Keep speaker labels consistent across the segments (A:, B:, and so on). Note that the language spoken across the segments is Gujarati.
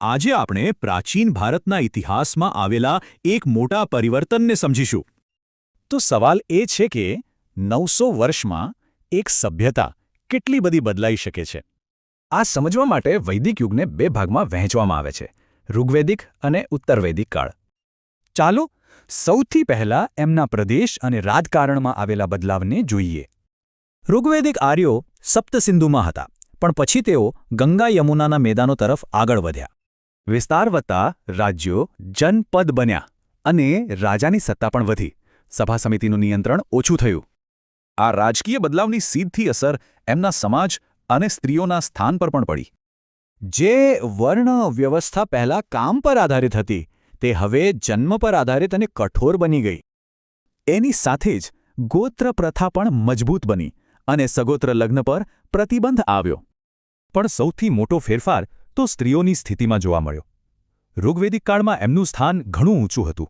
A: આજે આપણે પ્રાચીન ભારતના ઇતિહાસમાં આવેલા એક મોટા પરિવર્તનને સમજીશું.
B: તો સવાલ એ છે કે 900 વર્ષમાં એક સભ્યતા કેટલી બધી બદલાઈ શકે છે.
C: આ સમજવા માટે વૈદિક યુગને બે ભાગમાં વહેંચવામાં આવે છે: ઋગ્વૈદિક અને ઉત્તરવૈદિક કાળ. ચાલો સૌથી પહેલા એમના પ્રદેશ અને રાજકારણમાં આવેલા બદલાવને જોઈએ. ઋગ્વૈદિક આર્યો સપ્તસિંધુમાં હતા, પણ પછી તેઓ ગંગા યમુનાના મેદાનો તરફ આગળ વધ્યા. વિસ્તાર વધતા રાજ્યો જનપદ બન્યા અને રાજાની સત્તા પણ વધી. સભા સમિતિનું નિયંત્રણ ઓછું થયું. આ રાજકીય બદલાવની સીધી અસર એમના સમાજ અને સ્ત્રીઓના સ્થાન પર પણ પડી. જે વર્ણ વ્યવસ્થા પહેલાં કામ પર આધારિત હતી, તે હવે જન્મ પર આધારિત અને કઠોર બની ગઈ. એની સાથે જ ગોત્ર પ્રથા પણ મજબૂત બની અને સગોત્ર લગ્ન પર પ્રતિબંધ આવ્યો. પણ સૌથી મોટો ફેરફાર તો સ્ત્રીઓની સ્થિતિમાં જોવા મળ્યો. ઋગ્વૈદિક કાળમાં એમનું સ્થાન ઘણું ઊંચું હતું,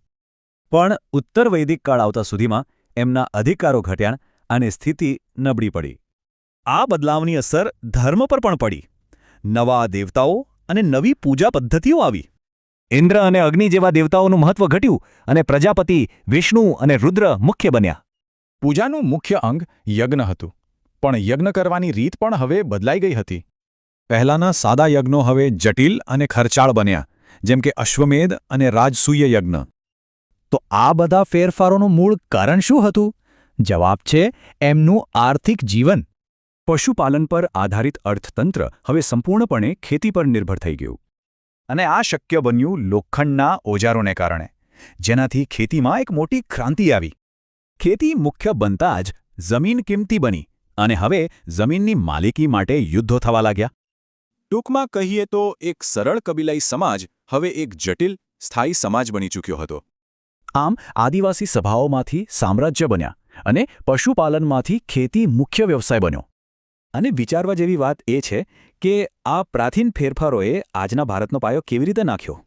C: પણ ઉત્તરવૈદિક કાળ આવતા સુધીમાં એમના અધિકારો ઘટ્યા અને સ્થિતિ નબળી પડી. આ બદલાવની અસર ધર્મ પર પણ પડી. નવા દેવતાઓ અને નવી પૂજા પદ્ધતિઓ આવી. ઇન્દ્ર અને અગ્નિ જેવા દેવતાઓનું મહત્વ ઘટ્યું અને પ્રજાપતિ, વિષ્ણુ અને રુદ્ર મુખ્ય બન્યા. પૂજાનું મુખ્ય અંગ યજ્ઞ હતું, પણ યજ્ઞ કરવાની રીત પણ હવે બદલાઈ ગઈ હતી. પહેલાંના સાદા યજ્ઞો હવે જટિલ અને ખર્ચાળ બન્યા, જેમ કે અશ્વમેધ અને રાજસૂય યજ્ઞ. તો આ બધા ફેરફારોનું મૂળ કારણ શું હતું? જવાબ છે એમનું આર્થિક જીવન. પશુપાલન પર આધારિત અર્થતંત્ર હવે સંપૂર્ણપણે ખેતી પર નિર્ભર થઈ ગયું. અને આ શક્ય બન્યું લોખંડના ઓજારોને કારણે, જેનાથી ખેતીમાં એક મોટી ક્રાંતિ આવી. ખેતી મુખ્ય બનતા જ જમીન કિંમતી બની અને હવે જમીનની માલિકી માટે યુદ્ધો થવા લાગ્યા. ટૂંકમાં કહીએ તો એક સરળ કબીલાઈ સમાજ હવે એક જટિલ, સ્થાયી સમાજ બની ચૂક્યો હતો. આમ આદિવાસી સભાઓમાંથી સામ્રાજ્ય બન્યા અને પશુપાલનમાંથી ખેતી મુખ્ય વ્યવસાય બન્યો. અને વિચારવા જેવી વાત એ છે કે આ પ્રાચીન ફેરફારોએ આજના ભારતનો પાયો કેવી રીતે નાખ્યો.